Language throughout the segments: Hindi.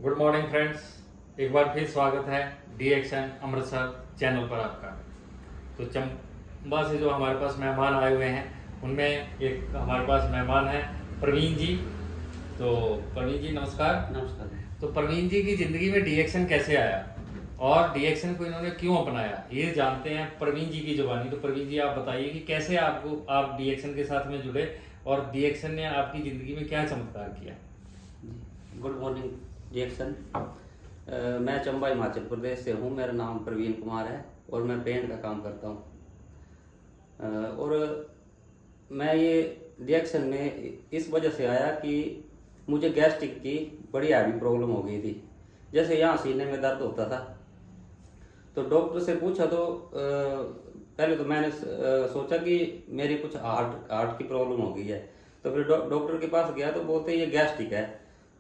गुड मॉर्निंग फ्रेंड्स, एक बार फिर स्वागत है डी एक्शन अमृतसर चैनल पर आपका। तो चंबा से जो हमारे पास मेहमान आए हुए हैं उनमें एक हमारे पास मेहमान है प्रवीण जी। तो प्रवीण जी नमस्कार। नमस्कार। तो प्रवीण जी की ज़िंदगी में डी एक्शन कैसे आया और डी एक्शन को इन्होंने क्यों अपनाया, ये जानते हैं प्रवीण जी की जुबानी। तो प्रवीण जी आप बताइए कि कैसे आप डी एक्शन के साथ में जुड़े और डी एक्शन ने आपकी ज़िंदगी में क्या चमत्कार किया। Good morning reaction. मैं चंबा हिमाचल प्रदेश से हूँ। मेरा नाम प्रवीण कुमार है और मैं पेंट का काम करता हूँ। और मैं ये रिएक्शन में इस वजह से आया कि मुझे गैस्ट्रिक की बड़ी हैवी प्रॉब्लम हो गई थी। जैसे यहाँ सीने में दर्द होता था तो डॉक्टर से पूछा तो पहले तो मैंने सोचा कि मेरी कुछ हार्ट की प्रॉब्लम हो गई है। तो फिर डॉक्टर के पास गया तो बोलते ये गैस्ट्रिक है।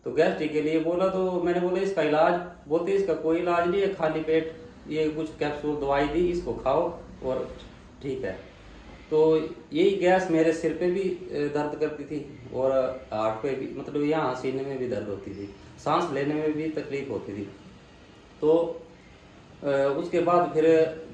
तो गैस्ट्रिक के लिए बोला तो मैंने बोला इसका इलाज, बोलते इसका कोई इलाज नहीं है, खाली पेट ये कुछ कैप्सूल दवाई दी, इसको खाओ और ठीक है। तो यही गैस मेरे सिर पे भी दर्द करती थी और हार्ट पे भी, मतलब यहाँ सीने में भी दर्द होती थी, सांस लेने में भी तकलीफ होती थी। तो उसके बाद फिर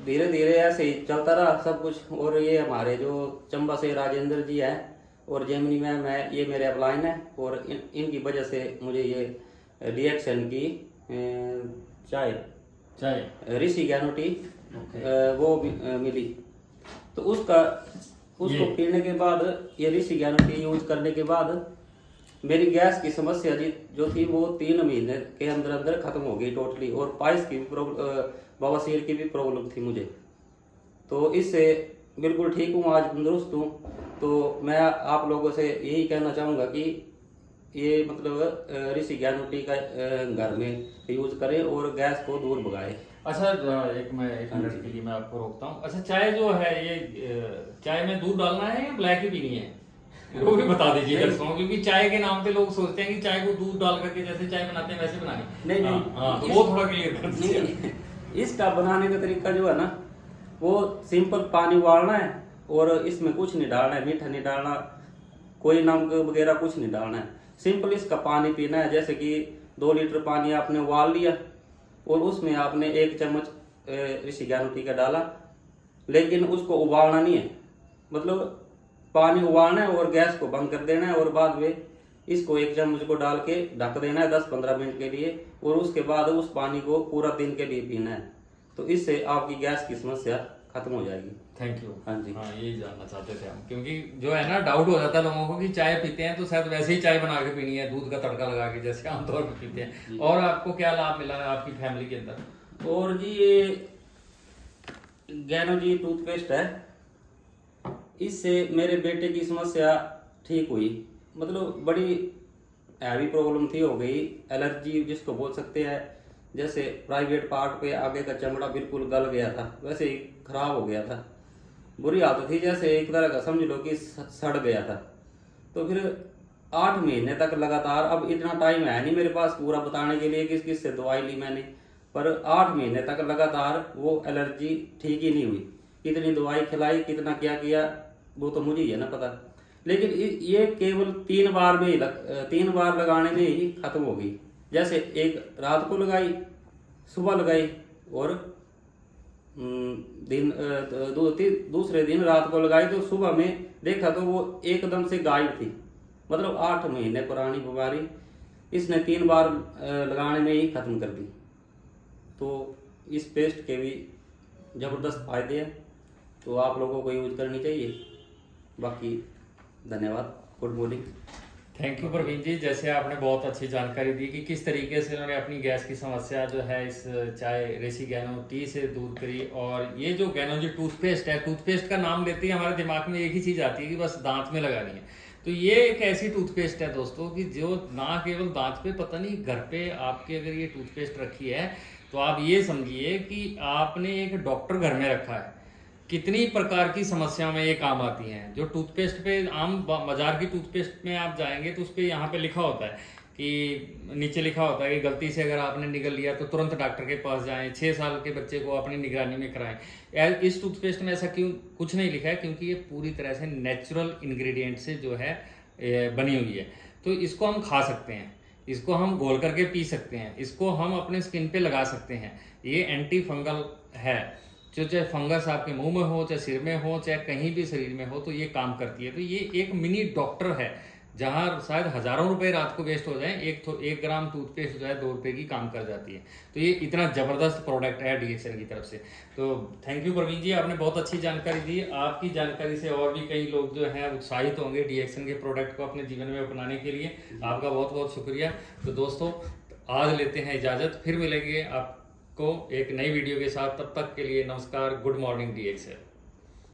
धीरे धीरे ऐसे ही चलता रहा सब कुछ। और ये हमारे जो चंबा से राजेंद्र जी हैं और जेमिनी मैम है, ये मेरे अपलाइन है और इनकी वजह से मुझे ये रिएक्शन की चाय ऋषि गैनो टी वो मिली। तो उसको पीने के बाद, ये ऋषि गैनो टी यूज करने के बाद मेरी गैस की समस्या जो थी वो 3 महीने के अंदर अंदर खत्म हो गई टोटली। और पाइल्स की भी बवासीर की भी प्रॉब्लम थी मुझे, तो इससे बिल्कुल ठीक हूँ, आज तंदुरुस्त हूँ। तो मैं आप लोगों से यही कहना चाहूँगा कि ये मतलब ऋषि गैनो टी का घर में यूज करें और गैस को दूर भगाएं। अच्छा, एक मिनट के लिए मैं आपको रोकता हूँ। अच्छा, चाय जो है ये चाय में दूध डालना है या ब्लैक ही पीनी है, वो भी बता दीजिए दर्शकों को, क्योंकि चाय के नाम पे लोग सोचते हैं कि चाय को दूध डाल करके जैसे चाय बनाते हैं वैसे बनानी। नहीं, हाँ, तो वो थोड़ा क्लियर कर दीजिए। इसका बनाने का तरीका जो है ना, वो सिंपल पानी उबालना है और इसमें कुछ नहीं डालना है, मीठा नहीं डालना, कोई नमक वगैरह कुछ नहीं डालना है। सिंपल इसका पानी पीना है। जैसे कि 2 लीटर पानी आपने उबाल लिया और उसमें आपने 1 चम्मच ऋषि गैनो टी का डाला, लेकिन उसको उबालना नहीं है, मतलब पानी उबालना है और गैस को बंद कर देना है और बाद में इसको 1 चम्मच को डाल के ढक देना है 10-15 मिनट के लिए और उसके बाद उस पानी को पूरा दिन के लिए पीना है। तो इससे आपकी गैस की समस्या खत्म हो जाएगी। Thank you. हाँ जी, हाँ, यही जानना चाहते थे हम, क्योंकि जो है ना डाउट हो जाता है लोगों को कि चाय पीते हैं तो शायद वैसे ही चाय बना के पीनी है, दूध का तड़का लगा के जैसे आमतौर पर पीते हैं। और आपको क्या लाभ मिला है आपकी फैमिली के अंदर? और जी ये गैनो जी टूथपेस्ट है, इससे मेरे बेटे की समस्या ठीक हुई। मतलब बड़ी हैवी प्रॉब्लम थी, हो गई एलर्जी जिसको बोल सकते हैं। जैसे प्राइवेट पार्ट पे आगे का चमड़ा बिल्कुल गल गया था, वैसे ही खराब हो गया था, बुरी हालत थी, जैसे एक तरह का समझ लो कि सड़ गया था। तो फिर 8 महीने तक लगातार, अब इतना टाइम है नहीं मेरे पास पूरा बताने के लिए किस किस से दवाई ली मैंने, पर 8 महीने तक लगातार वो एलर्जी ठीक ही नहीं हुई। कितनी दवाई खिलाई, कितना क्या किया, वो तो मुझे ही है ना पता। लेकिन ये केवल 3 बार में ही 3 बार लगाने में ही खत्म हो गई। जैसे एक रात को लगाई, सुबह लगाई और दूसरे दिन रात को लगाई, तो सुबह में देखा तो वो एकदम से गायब थी। मतलब 8 महीने पुरानी बीमारी इसने 3 बार लगाने में ही खत्म कर दी। तो इस पेस्ट के भी जबरदस्त फायदे हैं, तो आप लोगों को यूज करनी चाहिए। बाकी धन्यवाद, good morning. Thank you Praveen ji, जैसे आपने बहुत अच्छी जानकारी दी कि किस तरीके से उन्होंने अपनी गैस की समस्या जो है इस चाय ऋषि गैनो टी से दूर करी। और ये जो गैनो जी टूथपेस्ट है, टूथपेस्ट का नाम लेते ही हमारे दिमाग में एक ही चीज़ आती है कि बस दांत में लगानी है। तो ये एक ऐसी टूथपेस्ट है दोस्तों कि जो ना केवल दांत पे, पता नहीं घर पे आपके अगर ये टूथपेस्ट रखी है तो आप ये समझिए कि आपने एक डॉक्टर घर में रखा है। कितनी प्रकार की समस्याओं में ये काम आती हैं। जो टूथपेस्ट पे आम बाजार की टूथपेस्ट में आप जाएंगे तो उस पर यहाँ पे लिखा होता है कि नीचे लिखा होता है कि गलती से अगर आपने निगल लिया तो तुरंत डॉक्टर के पास जाएं, 6 साल के बच्चे को अपनी निगरानी में कराएं। इस टूथपेस्ट में ऐसा क्यों कुछ नहीं लिखा है? क्योंकि ये पूरी तरह से नेचुरल इंग्रेडिएंट से जो है बनी हुई है, तो इसको हम खा सकते हैं। इसको हम घोल करके पी सकते हैं, इसको हम अपने स्किन पे लगा सकते हैं। ये एंटी फंगल है, जो चाहे फंगस आपके मुंह में हो, चाहे सिर में हो, चाहे कहीं भी शरीर में हो, तो ये काम करती है। तो ये एक मिनी डॉक्टर है, जहां शायद हजारों रुपए रात को वेस्ट हो जाए, एक ग्राम टूथपेस्ट जो है 2 रुपए की काम कर जाती है। तो ये इतना जबरदस्त प्रोडक्ट है डीएक्सन की तरफ से। तो थैंक यू प्रवीण जी, आपने बहुत अच्छी जानकारी दी। आपकी जानकारी से और भी कई लोग जो हैं उत्साहित होंगे डीएक्सन के प्रोडक्ट को अपने जीवन में अपनाने के लिए। आपका बहुत बहुत शुक्रिया। तो दोस्तों आज लेते हैं इजाजत, फिर मिलेंगे आपको एक नई वीडियो के साथ। तब तक के लिए नमस्कार, गुड मॉर्निंग डीएक्सन।